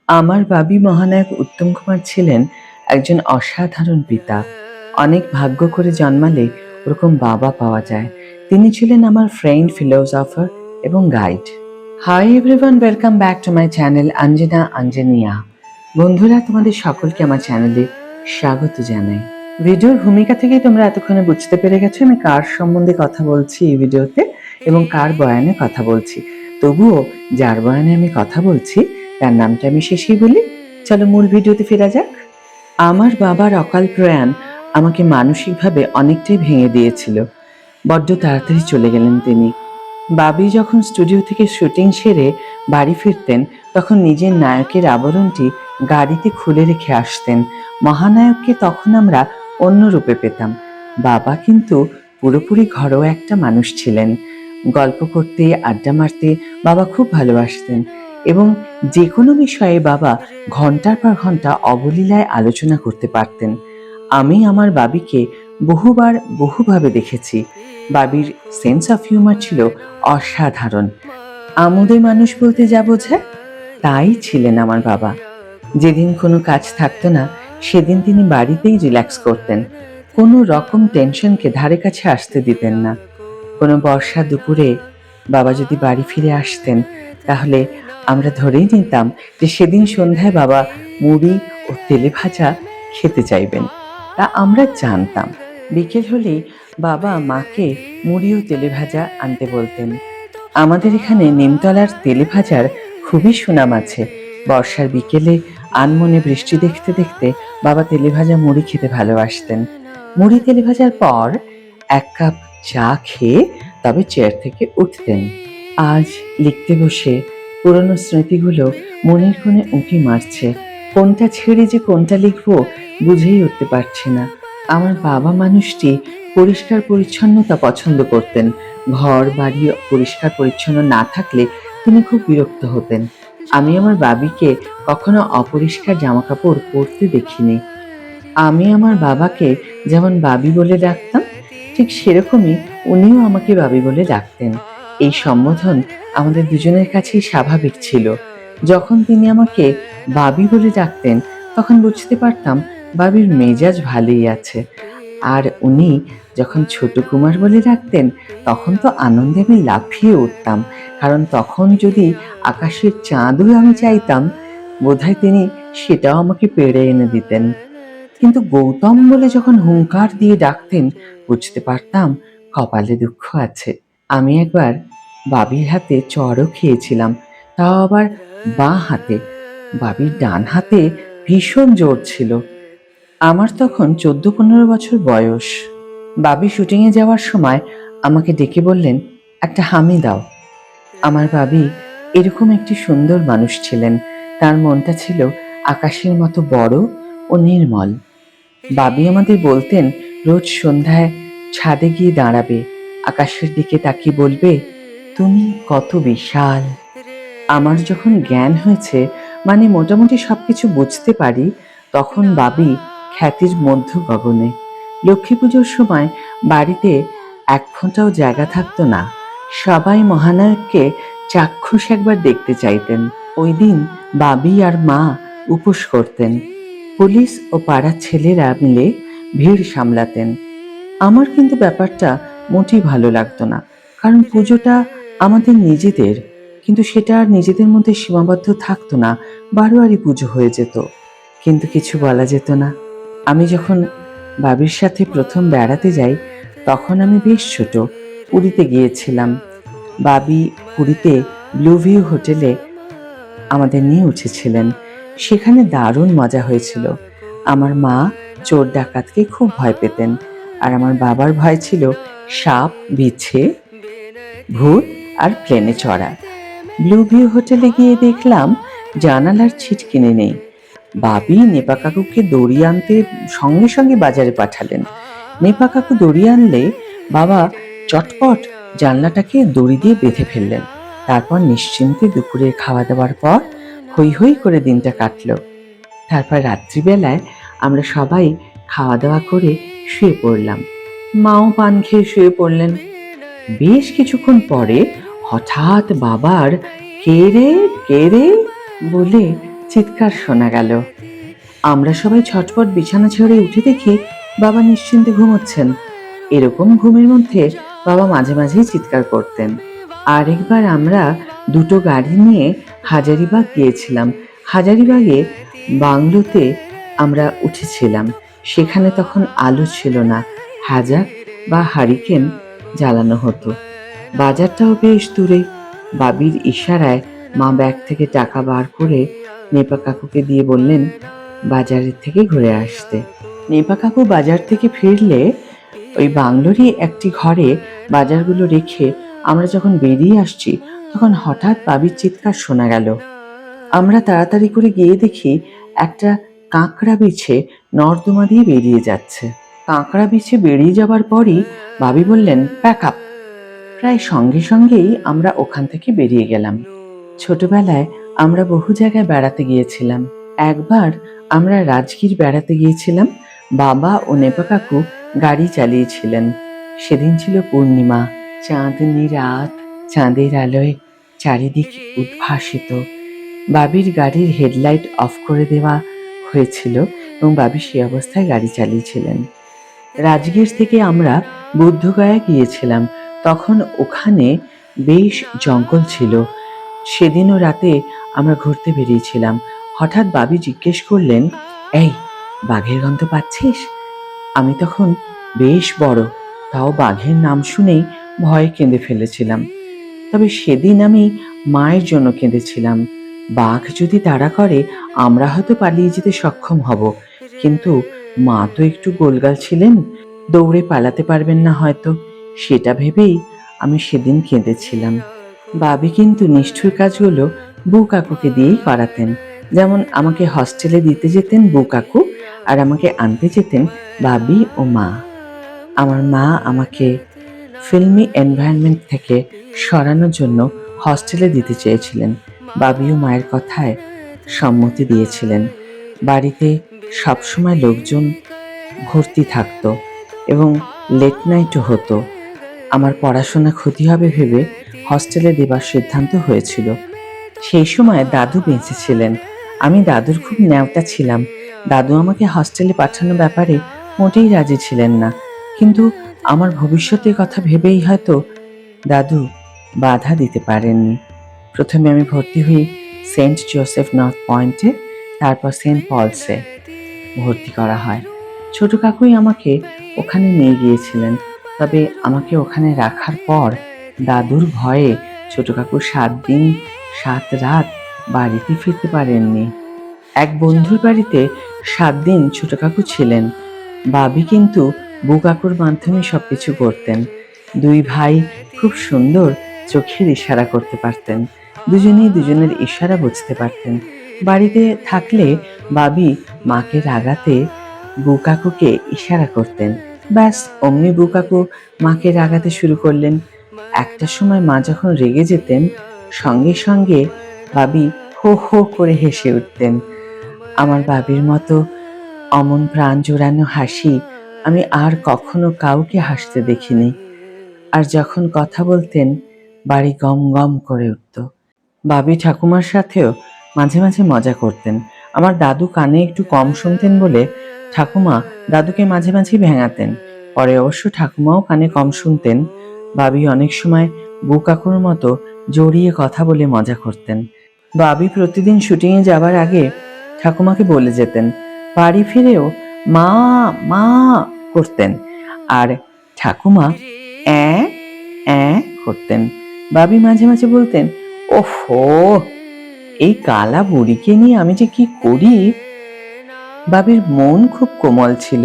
আমার বাবি মহানায়ক উত্তম কুমার ছিলেন একজন অসাধারণ পিতা। অনেক ভাগ্য করে জন্মালে ওরকম বাবা পাওয়া যায়। তিনি ছিলেন আমার ফ্রেন্ড, ফিলোসফার এবং guide. Hi everyone, welcome back to my channel Anjana Anjaniya. বন্ধুরা, তোমাদের সকলকে আমার চ্যানেলে স্বাগত জানাই। ভিডিওর ভূমিকা থেকেই তোমরা এতক্ষণে বুঝতে পেরে গেছো আমি কার সম্বন্ধে কথা বলছি এই ভিডিওতে এবং কার বয়ানে কথা বলছি। তবুও যার বয়ানে আমি কথা বলছি তার নামটা আমি শেষেই বলি। চলো মূল ভিডিওতে ফেরা যাক। আমার বাবার অকাল প্রয়াণ আমাকে মানসিকভাবে অনেকটাই ভেঙে দিয়েছিল। বড্ড তাড়াতাড়ি চলে গেলেন তিনি। বাবি যখন স্টুডিও থেকে শুটিং সেরে বাড়ি ফিরতেন তখন নিজের নায়কের আবরণটি গাড়িতে খুলে রেখে আসতেন। মহানায়ককে তখন আমরা অন্য রূপে পেতাম। বাবা কিন্তু পুরোপুরি ঘরোয়া একটা মানুষ ছিলেন। গল্প করতে, আড্ডা মারতে বাবা খুব ভালোবাসতেন এবং যে কোনো বিষয়ে বাবা ঘন্টার পর ঘন্টা অবলীলায় আলোচনা করতে পারতেন। আমি আমার বাবিকে বহুভাবে দেখেছি। বাবির সেন্স অফ হিউমার ছিল অসাধারণ। আমোদে মানুষ বলতে যা বোঝায় তাই ছিলেন আমার বাবা। যেদিন কোনো কাজ থাকতো না সেদিন তিনি বাড়িতেই রিল্যাক্স করতেন। কোনো রকম টেনশনকে ধারে কাছে আসতে দিতেন না। কোনো বর্ষা দুপুরে বাবা যদি বাড়ি ফিরে আসতেন তাহলে আমরা ধরেই নিতাম যে সেদিন সন্ধ্যায় বাবা মুড়ি ও তেলে ভাজা খেতে চাইবেন। তা আমরা জানতাম। বিকেল হলেই বাবা মাকে মুড়ি ও তেলে ভাজা আনতে বলতেন। আমাদের এখানে নিমতলার তেলে ভাজার খুবই সুনাম আছে। বর্ষার বিকেলে আনমনে বৃষ্টি দেখতে দেখতে বাবা তেলে ভাজা মুড়ি খেতে ভালোবাসতেন। মুড়ি তেলে ভাজার পর এক কাপ চা খেয়ে তবে চেয়ার থেকে উঠতেন। আজ লিখতে বসে পুরনো স্মৃতিগুলো মনের কোণে উঁকি মারছে। কোনটা ছেড়ে যে কোনটা লিখবো বুঝেই উঠতে পারছি না। আমার বাবা মানুষটি পরিষ্কার পরিচ্ছন্নতা পছন্দ করতেন। ঘর বাড়ি পরিষ্কার পরিচ্ছন্ন না থাকলে তিনি খুব বিরক্ত হতেন। আমি আমার বাবিকে কখনো অপরিষ্কার জামা কাপড় পরতে দেখিনি। আমি আমার বাবাকে যেমন বাবি বলে ডাকতাম ঠিক সেরকমই উনিও আমাকে বাবি বলে ডাকতেন। এই সম্বোধন আমাদের দুজনের কাছেই স্বাভাবিক ছিল। যখন তিনি আমাকে বাবি বলে ডাকতেন তখন বুঝতে পারতাম বাবির মেজাজ ভালোই আছে। আর উনি যখন ছোট কুমার বলে ডাকতেন তখন তো আনন্দে আমি লাফিয়ে উঠতাম, কারণ তখন যদি আকাশের চাঁদও আমি চাইতাম বোধহয় তিনি সেটাও আমাকে পেড়ে এনে দিতেন। কিন্তু গৌতম বলে যখন হুঙ্কার দিয়ে ডাকতেন বুঝতে পারতাম কপালে দুঃখ আছে। আমি একবার বাবির হাতে চড়ও খেয়েছিলাম, তাও আবার বাঁ হাতে। বাবির ডান হাতে ভীষণ জোর ছিল। আমার তখন 14-15 বছর বয়স। বাবি শুটিংয়ে যাওয়ার সময় আমাকে ডেকে বললেন, একটা হামি দাও। আমার বাবি এরকম একটি সুন্দর মানুষ ছিলেন। তার মনটা ছিল আকাশের মতো বড় ও নির্মল। বাবি আমাদের বলতেন রোজ সন্ধ্যায় ছাদে গিয়ে দাঁড়াবে, আকাশের দিকে তাকিয়ে বলবে, তুমি কত বিশাল। আমার যখন জ্ঞান হয়েছে, মানে মোটামুটি সবকিছু বুঝতে পারি, তখন বাবি খ্যাতির মধ্য গগনে। লক্ষ্মী পুজোর সময় বাড়িতে এক ফোঁটাও জায়গা থাকতো না। সবাই মহানায়ককে চাক্ষুষ একবার দেখতে চাইতেন। ওই দিন বাবি আর মা উপোস করতেন। পুলিশ ও পাড়ার ছেলেরা মিলে ভিড় সামলাতেন। আমার কিন্তু ব্যাপারটা মোটেই ভালো লাগতো না, কারণ পুজোটা আমাদের নিজেদের, কিন্তু সেটা আর নিজেদের মধ্যে সীমাবদ্ধ থাকতো না, বারোয়ারি পুজো হয়ে যেত। কিন্তু কিছু বলা যেত না। আমি যখন বাবির সাথে প্রথম বেড়াতে যাই তখন আমি বেশ ছোট, পুরীতে গিয়েছিলাম। বাবি পুরীতে ব্লু ভিউ হোটেলে আমাদের নিয়ে উঠেছিলেন। সেখানে দারুণ মজা হয়েছিল। আমার মা চোর ডাকাতকে খুব ভয় পেতেন, আর আমার বাবার ভয় ছিল সাপ, বিছে, ভূত আর প্লেনে চড়া। ব্লু ভিউ হোটেলে গিয়ে দেখলাম জানালার ছিটকিনি নেই। বাবি নেপা কাকুকে দড়ি আনতে সঙ্গে সঙ্গে বাজারে পাঠালেন। নেপা কাকু দড়ি আনলে বাবা চটপট জানলাটাকে দড়ি দিয়ে বেঁধে ফেললেন। তারপর নিশ্চিন্তে দুপুরের খাওয়া দাওয়ার পর হৈ হৈ করে দিনটা কাটলো। তারপর রাত্রিবেলায় আমরা সবাই খাওয়া দাওয়া করে শুয়ে পড়লাম। মাও পান খেয়ে শুয়ে পড়লেন। বেশ কিছুক্ষণ পরে হঠাৎ বাবার কে রে কে রে বলে চিৎকার শোনা গেল। আমরা সবাই ছটফট বিছানা ছেড়ে উঠে দেখি বাবা নিশ্চিন্তে ঘুমোচ্ছেন। এরকম ঘুমের মধ্যে বাবা মাঝে মাঝেই চিৎকার করতেন। আরেকবার আমরা দুটো গাড়ি নিয়ে হাজারিবাগ গিয়েছিলাম। হাজারিবাগে বাংলোতে আমরা উঠেছিলাম। সেখানে তখন আলো ছিল না, হ্যাজাক বা হারিকেন জ্বালানো হতো। বাজারটাও বেশ দূরে। বাবির ইশারায় মা ব্যাগ থেকে টাকা বার করে নেপা কাকুকে দিয়ে বললেন বাজারের থেকে ঘুরে আসতে। নেপা কাকু বাজার থেকে ফিরলে ওই বাংলোরই একটি ঘরে বাজারগুলো রেখে আমরা যখন বেরিয়ে আসছি তখন হঠাৎ বাবির চিৎকার শোনা গেল। আমরা তাড়াতাড়ি করে গিয়ে দেখি একটা কাঁকড়া বিছে নর্দমা দিয়ে বেরিয়ে যাচ্ছে। কাঁকড়া বিছে বেরিয়ে যাবার পরই বাবি বললেন প্যাক আপ। প্রায় সঙ্গে সঙ্গেই আমরা ওখান থেকে বেরিয়ে গেলাম। ছোটবেলায় আমরা বহু জায়গায় বেড়াতে গিয়েছিলাম। একবার আমরা রাজগীর বেড়াতে গিয়েছিলাম। বাবা ও নেপা কাকু গাড়ি চালিয়েছিলেন। সেদিন ছিল পূর্ণিমা, চাঁদনি রাত, চাঁদের আলোয় চারিদিক উদ্ভাসিত। বাবির গাড়ির হেডলাইট অফ করে দেওয়া হয়েছিল এবং বাবি সে অবস্থায় গাড়ি চালিয়েছিলেন। রাজগীর থেকে আমরা বুদ্ধগয়া গিয়েছিলাম। তখন ওখানে বেশ জঙ্গল ছিল। সেদিনও রাতে আমরা ঘুরতে বেরিয়েছিলাম। হঠাৎ বাবি জিজ্ঞেস করলেন, এই বাঘের গন্ধ পাচ্ছিস? আমি তখন বেশ বড়, তাও বাঘের নাম শুনেই ভয়ে কেঁদে ফেলেছিলাম। তবে সেদিন আমি মায়ের জন্য কেঁদেছিলাম। বাঘ যদি তাড়া করে আমরা হয়তো পালিয়ে যেতে সক্ষম হব, কিন্তু মা তো একটু গোলগাল ছিলেন, দৌড়ে পালাতে পারবেন না হয়তো, সেটা ভেবেই আমি সেদিন কেঁদেছিলাম। বাবি কিন্তু নিষ্ঠুর কাজগুলো বউ কাকুকে দিয়েই করাতেন। যেমন আমাকে হস্টেলে দিতে যেতেন বউ কাকু, আর আমাকে আনতে যেতেন বাবি ও মা। আমার মা আমাকে ফিল্মি এনভায়রনমেন্ট থেকে সরানোর জন্য হস্টেলে দিতে চেয়েছিলেন। বাবিও মায়ের কথায় সম্মতি দিয়েছিলেন। বাড়িতে সবসময় লোকজন ভর্তি থাকতো এবং লেট নাইটও হতো। আমার পড়াশোনা ক্ষতি হবে ভেবে হস্টেলে দেবার সিদ্ধান্ত হয়েছিল। সেই সময় দাদু বেঁচে ছিলেন। আমি দাদুর খুব ন্যাওটা ছিলাম। দাদু আমাকে হস্টেলে পাঠানোর ব্যাপারে মোটেই রাজি ছিলেন না, কিন্তু আমার ভবিষ্যতের কথা ভেবেই হয়তো দাদু বাধা দিতে পারেননি। প্রথমে আমি ভর্তি হই সেন্ট জোসেফ নর্থ পয়েন্টে, তারপর সেন্ট পলসে ভর্তি করা হয়। ছোট কাকুই আমাকে ওখানে নিয়ে গিয়েছিলেন। তবে আমাকে ওখানে রাখার পর দাদুর ভয়ে ছোট কাকু 7 দিন 7 রাত বাড়িতে ফিরতে পারেননি। এক বন্ধুর বাড়িতে 7 দিন ছোট কাকু ছিলেন। বাবি কিন্তু বউ কাকুর মাধ্যমে সবকিছু করতেন। দুই ভাই খুব সুন্দর চোখের ইশারা করতে পারতেন। দুজনেই দুজনের ইশারা বুঝতে পারতেন। বাড়িতে থাকলে বাবি মাকে রাগাতে বউ কাকুকে ইশারা করতেন। ব্যাস অমনি বউ কাকু মাকে রাগাতে শুরু করলেন। একটা সময় মা যখন রেগে যেতেন, সঙ্গে সঙ্গে বাবি হো হো করে হেসে উঠতেন। আমার বাবির মতো অমন প্রাণ জোড়ানো হাসি আমি আর কখনো কাউকে হাসতে দেখিনি। আর যখন কথা বলতেন বাড়ি গম গম করে উঠত। বাবি ঠাকুমার সাথেও মাঝে মাঝে মজা করতেন। আমার দাদু কানে একটু কম শুনতেন বলে ঠাকুমা দাদুকে মাঝে মাঝে ভেঙাতেন। পরে অবশ্য ঠাকুমাও কানে কম শুনতেন। বাবি অনেক সময় বউ কাকুর মতো জড়িয়ে কথা বলে মজা করতেন। বাবি প্রতিদিন শুটিংয়ে যাবার আগে ঠাকুমাকে বলে যেতেন। বাড়ি ফিরেও মা মা করতেন, আর ঠাকুমা অ্যাঁ অ্যাঁ করতেন। বাবি মাঝে মাঝে বলতেন, ওহো এই কালা বুড়িকে নিয়ে আমি যে কি করি। বাবির মন খুব কোমল ছিল।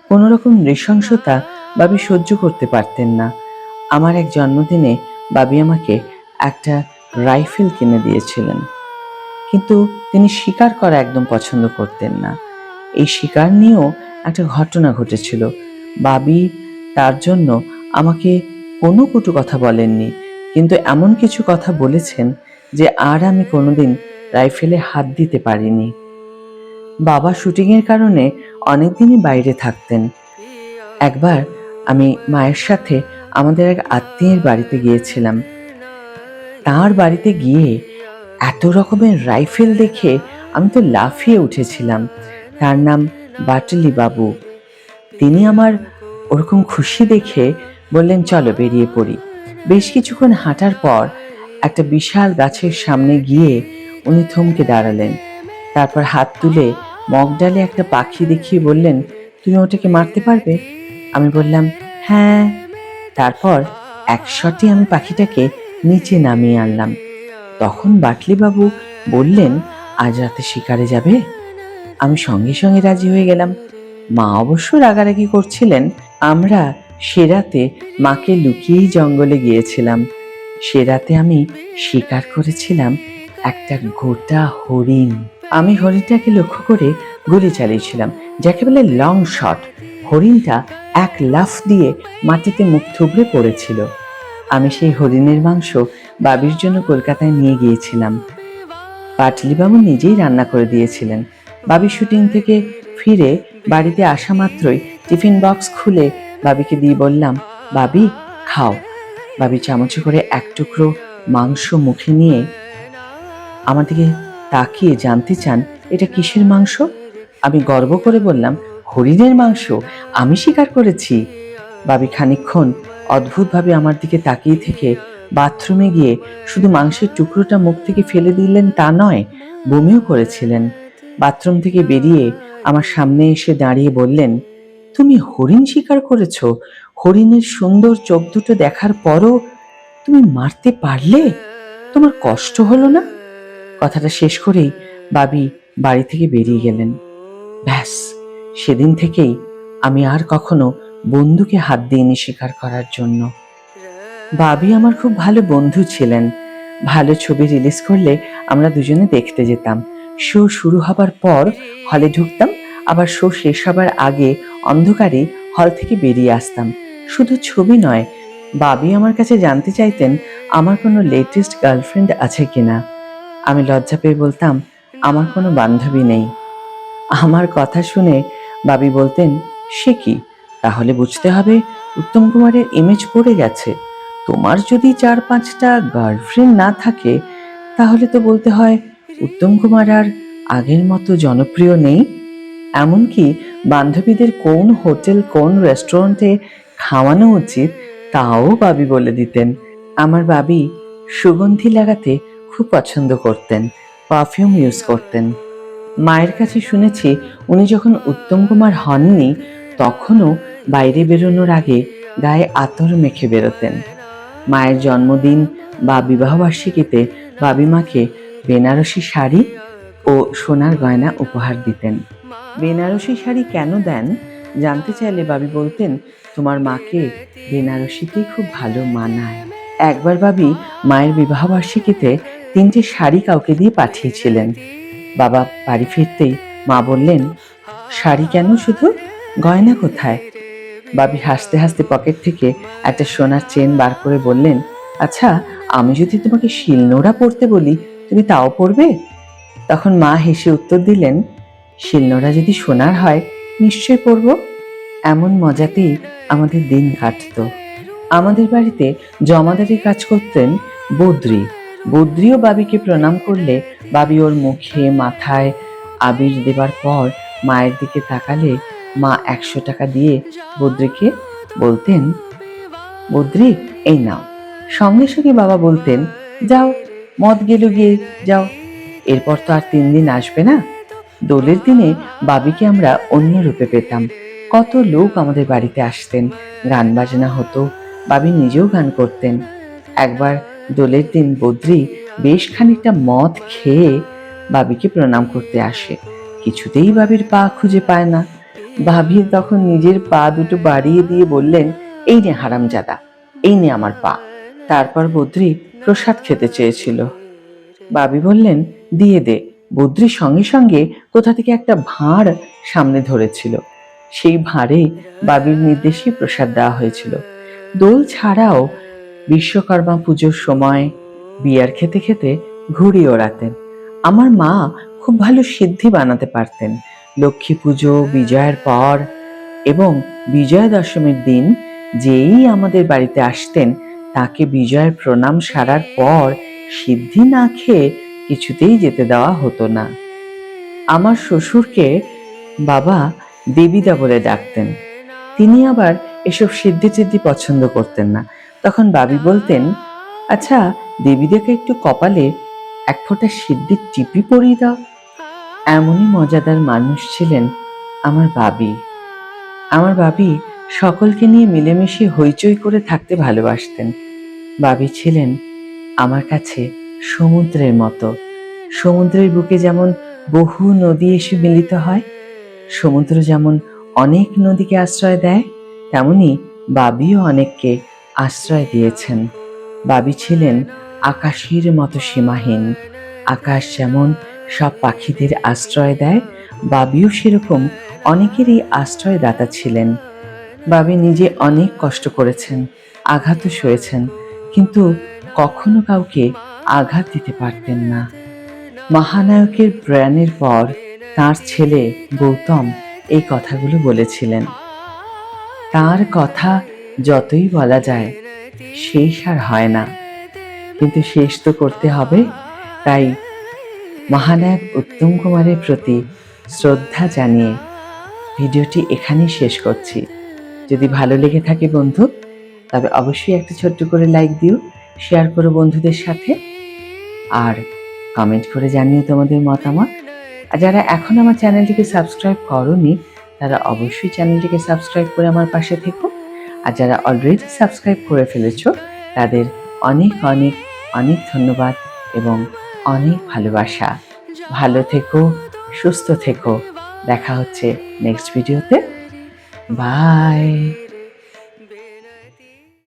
কোন রকম নৃশংসতা বাবি সহ্য করতে পারতেন না। আমার এক জন্মদিনে বাবি আমাকে একটা রাইফেল কিনে দিয়েছিলেন, কিন্তু তিনি শিকার করা একদম পছন্দ করতেন না। এই শিকার নিয়েও একটা ঘটনা ঘটেছিল। বাবি তার জন্য আমাকে কোনো কটু কথা বলেননি, কিন্তু এমন কিছু কথা বলেছেন যে আর আমি কোনোদিন রাইফেলে হাত দিতে পারিনি। বাবা শুটিংয়ের কারণে অনেকদিনই বাইরে থাকতেন। একবার আমি মায়ের সাথে আমাদের এক আত্মীয়ের বাড়িতে গিয়েছিলাম। তার বাড়িতে গিয়ে এত রকমের রাইফেল দেখে আমি তো লাফিয়ে উঠেছিলাম। তার নাম বাটলি বাবু। তিনি আমার ওরকম খুশি দেখে বললেন, চলো বেরিয়ে পড়ি। বেশ কিছুক্ষণ হাঁটার পর একটা বিশাল গাছের সামনে গিয়ে উনি থমকে দাঁড়ালেন। তারপর হাত তুলে মগডালে একটা পাখি দেখিয়ে বললেন, তুমি ওটাকে মারতে পারবে? আমি বললাম, হ্যাঁ। তারপর এক শটে আমি পাখিটাকে নিচে নামিয়ে আনলাম। তখন বাটলিবাবু বললেন, আজ রাতে শিকারে যাবে? আমি সঙ্গে সঙ্গে রাজি হয়ে গেলাম। মা অবশ্য রাগারাগি করছিলেন। আমরা সে রাতে মাকে লুকিয়েই জঙ্গলে গিয়েছিলাম। সে রাতে আমি শিকার করেছিলাম একটা গোটা হরিণ। আমি হরিণটাকে লক্ষ্য করে গুলি চালিয়েছিলাম, যাকে বলে লং শট। হরিণটা এক লাফ দিয়ে মাটিতে মুখ থুবড়ে পড়েছিল। আমি সেই হরিণের মাংস বাবির জন্য কলকাতায় নিয়ে গিয়েছিলাম। পাটলিবাবু নিজেই রান্না করে দিয়েছিলেন। বাবি শুটিং থেকে ফিরে বাড়িতে আসা মাত্রই টিফিন বক্স খুলে বাবিকে দিয়ে বললাম, বাবি খাও। বাবি চামচে করে এক টুকরো মাংস মুখে নিয়ে আমার দিকে তাকিয়ে জানতে চান, এটা কিসের মাংস? আমি গর্ব করে বললাম, হরিণের মাংস, আমি শিকার করেছি। বাবি খানিকক্ষণ অদ্ভুতভাবে আমার দিকে তাকিয়ে থেকে বাথরুমে গিয়ে শুধু মাংসের টুকরোটা মুখ থেকে ফেলে দিলেন তা নয়, বমিও করেছিলেন। বাথরুম থেকে বেরিয়ে আমার সামনে এসে দাঁড়িয়ে বললেন, তুমি হরিণ শিকার করেছ? হরিণের সুন্দর চোখ দুটো দেখার পরও তুমি মারতে পারলে? তোমার কষ্ট হলো না? কথাটা শেষ করেই বাবি বাড়ি থেকে বেরিয়ে গেলেন। ব্যাস, সেদিন থেকেই আমি আর কখনো বন্ধুকে হাত দিইনি শিকার করার জন্য। বাবি আমার খুব ভালো বন্ধু ছিলেন। ভালো ছবি রিলিজ করলে আমরা দুজনে দেখতে যেতাম। শো শুরু হবার পর হলে ঢুকতাম, আবার শো শেষ হবার আগে অন্ধকারে হল থেকে বেরিয়ে আসতাম। শুধু ছবি নয়, বাবি আমার কাছে জানতে চাইতেন আমার কোনো লেটেস্ট গার্লফ্রেন্ড আছে কিনা। আমি লজ্জা পেয়ে বলতাম, আমার কোনো বান্ধবী নেই। আমার কথা শুনে বাবি বলতেন, সে কি, তাহলে বুঝতে হবে উত্তম কুমারের ইমেজ পড়ে গেছে। তোমার যদি 4-5টা গার্লফ্রেন্ড না থাকে, তাহলে তো বলতে হয় উত্তম কুমার আর আগের মতো জনপ্রিয় নেই। এমনকি বান্ধবীদের কোন হোটেল কোন রেস্টুরেন্টে খাওয়ানো উচিত তাও বাবি বলে দিতেন। আমার বাবি সুগন্ধি লাগাতে খুব পছন্দ করতেন, পারফিউম ইউজ করতেন। মায়ের কাছে শুনেছি উনি যখন উত্তম কুমার হননি তখনও বাইরে বেরোনোর আগে গায়ে আতর মেখে বেরোতেন। মায়ের জন্মদিন বা বিবাহবার্ষিকীতে বাবি মাকে বেনারসি শাড়ি ও সোনার গয়না উপহার দিতেন। বেনারসি শাড়ি কেন দেন জানতে চাইলে বাবি বলতেন, তোমার মাকে বেনারসিতেই খুব ভালো মানায়। একবার বাবি মায়ের বিবাহবার্ষিকীতে 3টে শাড়ি কাউকে দিয়ে পাঠিয়েছিলেন। বাবা বাড়ি ফিরতেই মা বললেন, শাড়ি কেন শুধু, গয়না কোথায়? বাবি হাসতে হাসতে পকেট থেকে একটা সোনার চেন বার করে বললেন, আচ্ছা, আমি যদি তোমাকে শিলনোড়া পরতে বলি তুমি তাও পরবে? তখন মা হেসে উত্তর দিলেন, শিলনোড়া যদি সোনার হয় নিশ্চয় পরব। এমন মজাতেই আমাদের দিন কাটতো। আমাদের বাড়িতে জমাদারি কাজ করতেন বদ্রি। বদ্রিও বাবিকে প্রণাম করলে বাবি ওর মুখে মাথায় আবির দেবার পর মায়ের দিকে তাকালে মা 100 টাকা দিয়ে বদ্রিকে বলতেন, বদ্রি এই নাও। সঙ্গে সঙ্গে বাবা বলতেন, যাও, মদ গেল গিয়ে যাও, এরপর তো আর 3 দিন আসবে না। দোলের দিনে বাবিকে আমরা অন্য রূপে পেতাম। কত লোক আমাদের বাড়িতে আসতেন, গান বাজনা হতো, বাবি নিজেও গান করতেন। একবার দোলের দিন বদ্রি বেশ খানিকটা মদ খেয়ে বাবিকে প্রণাম করতে আসে। কিছুতেই বাবির পা খুঁজে পায় না। ভাবি তখন নিজের পা দুটো বাড়িয়ে দিয়ে বললেন, এই নে হারামজাদা, এই নে আমার পা। তারপর বদ্রি প্রসাদ খেতে চেয়েছিল। বাবি বললেন, দিয়ে দে। বদ্রির সঙ্গে সঙ্গে কোথা থেকে একটা ভাঁড় সামনে ধরেছিল, সেই ভাঁড়ে বাবির নির্দেশে প্রসাদ দেওয়া হয়েছিল। দোল ছাড়াও বিশ্বকর্মা পুজোর সময় বিয়ার খেতে খেতে ঘুড়ি ওড়াতেন। আমার মা খুব ভালো সিদ্ধি বানাতে পারতেন। লক্ষ্মী পুজো, বিজয়ের পর এবং বিজয়া দশমীর দিন যেই আমাদের বাড়িতে আসতেন তাকে বিজয়ের প্রণাম সারার পর সিদ্ধি না খেয়ে কিছুতেই যেতে দেওয়া হতো না। আমার শ্বশুরকে বাবা দেবীদা বলে ডাকতেন। তিনি আবার এসব সিদ্ধি টিদ্ধি পছন্দ করতেন না। তখন বাবি বলতেন, আচ্ছা দেবীদাকে একটু কপালে এক ফোঁটা সিদ্ধির টিপি পরিয়ে দাও। এমনই মজাদার মানুষ ছিলেন আমার বাবি। আমার বাবি সকলকে নিয়ে মিলেমিশে হইচই করে থাকতে ভালোবাসতেন। বাবি ছিলেন আমার কাছে সমুদ্রের মতো। সমুদ্রের বুকে যেমন বহু নদী এসে মিলিত হয়, সমুদ্র যেমন অনেক নদীকে আশ্রয় দেয়, তেমনি বাবিও অনেককে আশ্রয় দিয়েছেন। বাবি ছিলেন আকাশের মতো সীমাহীন। আকাশ যেমন সব পাখিদের আশ্রয় দেয়, বাবিও সেরকম অনেকেরই আশ্রয়দাতা ছিলেন। বাবি নিজে অনেক কষ্ট করেছেন, আঘাতও সয়েছেন, কিন্তু কখনো কাউকে আঘাত দিতে পারতেন না। মহানায়কের প্রয়াণের পর তার ছেলে গৌতম এই কথাগুলো বলেছিলেন। তার কথা যতই বলা যায় শেষ আর হয় না, কিন্তু শেষ তো করতে হবে। তাই মহানায়ক উত্তম কুমারের প্রতি শ্রদ্ধা জানিয়ে ভিডিওটি এখানেই শেষ করছি। যদি ভালো লেগে থাকে বন্ধু, তবে অবশ্যই একটা ছোট্ট করে লাইক দিও, শেয়ার করো বন্ধুদের সাথে, আর কমেন্ট করে জানিও তোমাদের মতামত। আর যারা এখন আমার চ্যানেলটিকে সাবস্ক্রাইব করোনি, তারা অবশ্যই চ্যানেলটিকে সাবস্ক্রাইব করে আমার পাশে থেকো। আর যারা অলরেডি সাবস্ক্রাইব করে ফেলেছো, তাদের অনেক অনেক অনেক ধন্যবাদ এবং অনেক ভালোবাসা। ভালো থেকো, সুস্থ থেকো। দেখা হচ্ছে নেক্সট ভিডিওতে। বাই।